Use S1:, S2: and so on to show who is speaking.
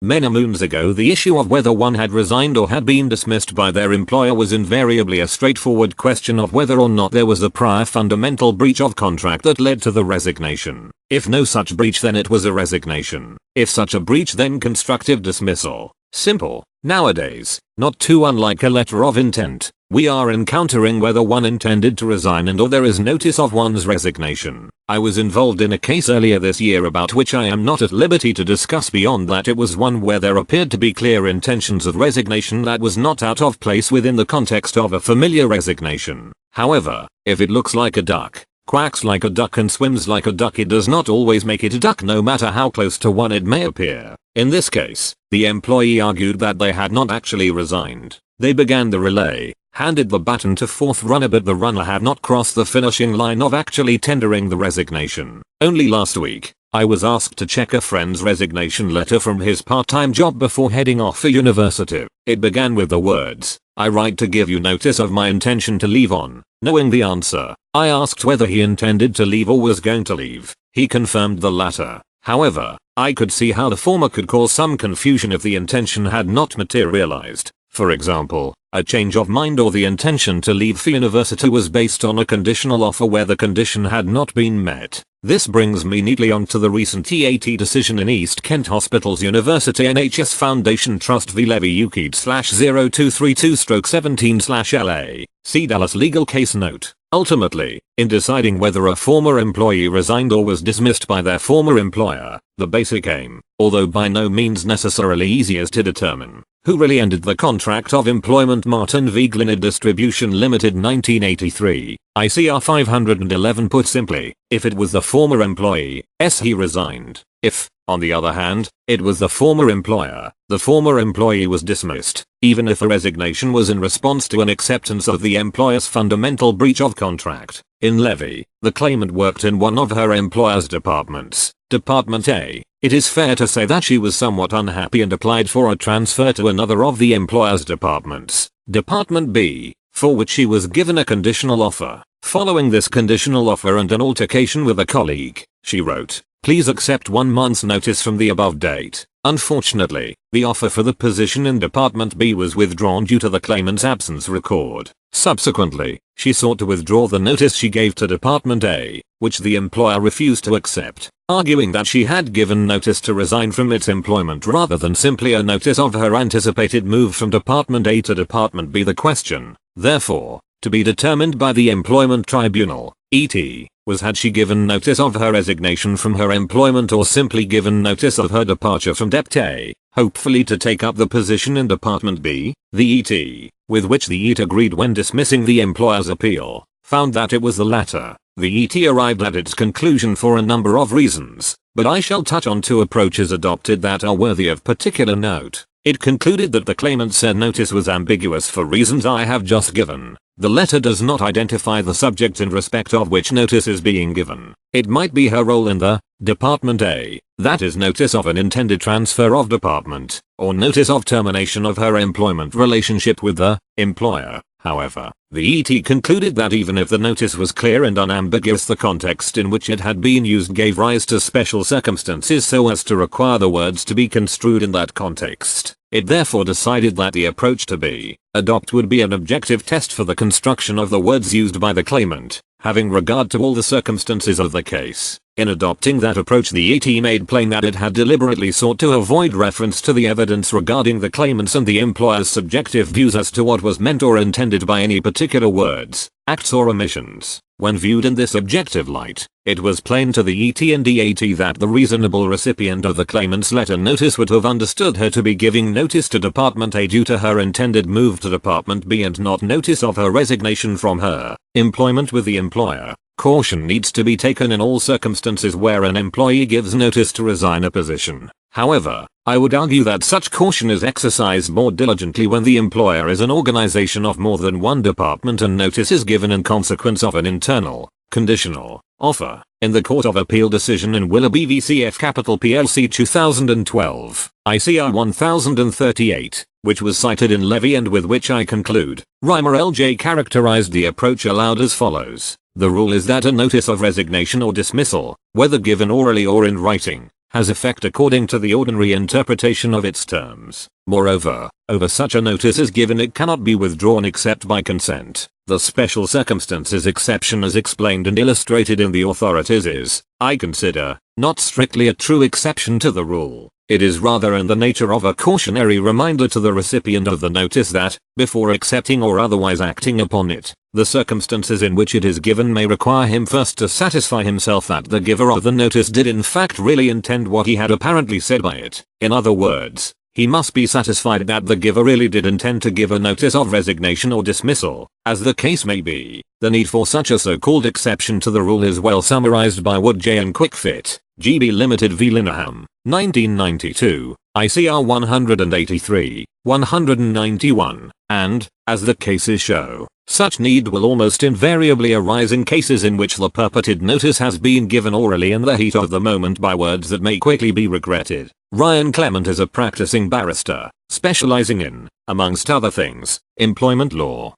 S1: Many moons ago, the issue of whether one had resigned or had been dismissed by their employer was invariably a straightforward question of whether or not there was a prior fundamental breach of contract that led to the resignation. If no such breach, then it was a resignation. If such a breach, then constructive dismissal. Simple. Nowadays, not too unlike a letter of intent, we are encountering whether one intended to resign and/or there is notice of one's resignation. I was involved in a case earlier this year about which I am not at liberty to discuss beyond that it was one where there appeared to be clear intentions of resignation that was not out of place within the context of a familiar resignation. However, if it looks like a duck, quacks like a duck and swims like a duck, it does not always make it a duck, no matter how close to one it may appear. In this case, the employee argued that they had not actually resigned. They began the relay, handed the baton to fourth runner, but the runner had not crossed the finishing line of actually tendering the resignation. Only last week, I was asked to check a friend's resignation letter from his part-time job before heading off for university. It began with the words, "I write to give you notice of my intention to leave on." Knowing the answer, I asked whether he intended to leave or was going to leave. He confirmed the latter. However, I could see how the former could cause some confusion if the intention had not materialized. For example, a change of mind or the intention to leave for university was based on a conditional offer where the condition had not been met. This brings me neatly onto the recent TAT decision in East Kent Hospitals University NHS Foundation Trust v Levy UKED/0232/17/LA. See Dallas legal case note. Ultimately, in deciding whether a former employee resigned or was dismissed by their former employer, the basic aim, although by no means necessarily easy, is to determine who really ended the contract of employment. Martin v. Glenard Distribution Limited 1983, ICR 511. Put simply, if it was the former employee, he resigned. If, on the other hand, it was the former employer, the former employee was dismissed, even if a resignation was in response to an acceptance of the employer's fundamental breach of contract. In Levy, the claimant worked in one of her employer's departments, Department A. It is fair to say that she was somewhat unhappy and applied for a transfer to another of the employer's departments, Department B, for which she was given a conditional offer. Following this conditional offer and an altercation with a colleague, she wrote, "Please accept 1 month's notice from the above date." Unfortunately, the offer for the position in Department B was withdrawn due to the claimant's absence record. Subsequently, she sought to withdraw the notice she gave to Department A, which the employer refused to accept, arguing that she had given notice to resign from its employment rather than simply a notice of her anticipated move from Department A to Department B. The question, therefore, to be determined by the Employment Tribunal, ET, was had she given notice of her resignation from her employment or simply given notice of her departure from Dept A, hopefully to take up the position in Department B. The ET, with which the ET agreed when dismissing the employer's appeal, found that it was the latter. The ET arrived at its conclusion for a number of reasons, but I shall touch on 2 approaches adopted that are worthy of particular note. It concluded that the claimant said notice was ambiguous for reasons I have just given. The letter does not identify the subject in respect of which notice is being given. It might be her role in the Department A, that is notice of an intended transfer of department, or notice of termination of her employment relationship with the employer. However, the ET concluded that even if the notice was clear and unambiguous, the context in which it had been used gave rise to special circumstances so as to require the words to be construed in that context. It therefore decided that the approach to be adopted would be an objective test for the construction of the words used by the claimant, having regard to all the circumstances of the case. In adopting that approach, the ET made plain that it had deliberately sought to avoid reference to the evidence regarding the claimant's and the employer's subjective views as to what was meant or intended by any particular words, acts or omissions. When viewed in this objective light, it was plain to the ET and DAT that the reasonable recipient of the claimant's letter notice would have understood her to be giving notice to Department A due to her intended move to Department B and not notice of her resignation from her employment with the employer. Caution needs to be taken in all circumstances where an employee gives notice to resign a position. However, I would argue that such caution is exercised more diligently when the employer is an organization of more than one department and notice is given in consequence of an internal, conditional offer. In the Court of Appeal decision in Willoughby v CF Capital plc 2012, ICR 1038, which was cited in Levy and with which I conclude, Reimer LJ characterized the approach aloud as follows. The rule is that a notice of resignation or dismissal, whether given orally or in writing, has effect according to the ordinary interpretation of its terms. Moreover, over such a notice is given it cannot be withdrawn except by consent. The special circumstances exception as explained and illustrated in the authorities is, I consider, not strictly a true exception to the rule. It is rather in the nature of a cautionary reminder to the recipient of the notice that, before accepting or otherwise acting upon it, the circumstances in which it is given may require him first to satisfy himself that the giver of the notice did in fact really intend what he had apparently said by it. In other words, he must be satisfied that the giver really did intend to give a notice of resignation or dismissal, as the case may be. The need for such a so-called exception to the rule is well summarized by Wood J. and Quickfit, GB Limited v. Linehan, 1992, ICR 183, 191, and, as the cases show, such need will almost invariably arise in cases in which the purported notice has been given orally in the heat of the moment by words that may quickly be regretted. Ryan Clement is a practicing barrister, specializing in, amongst other things, employment law.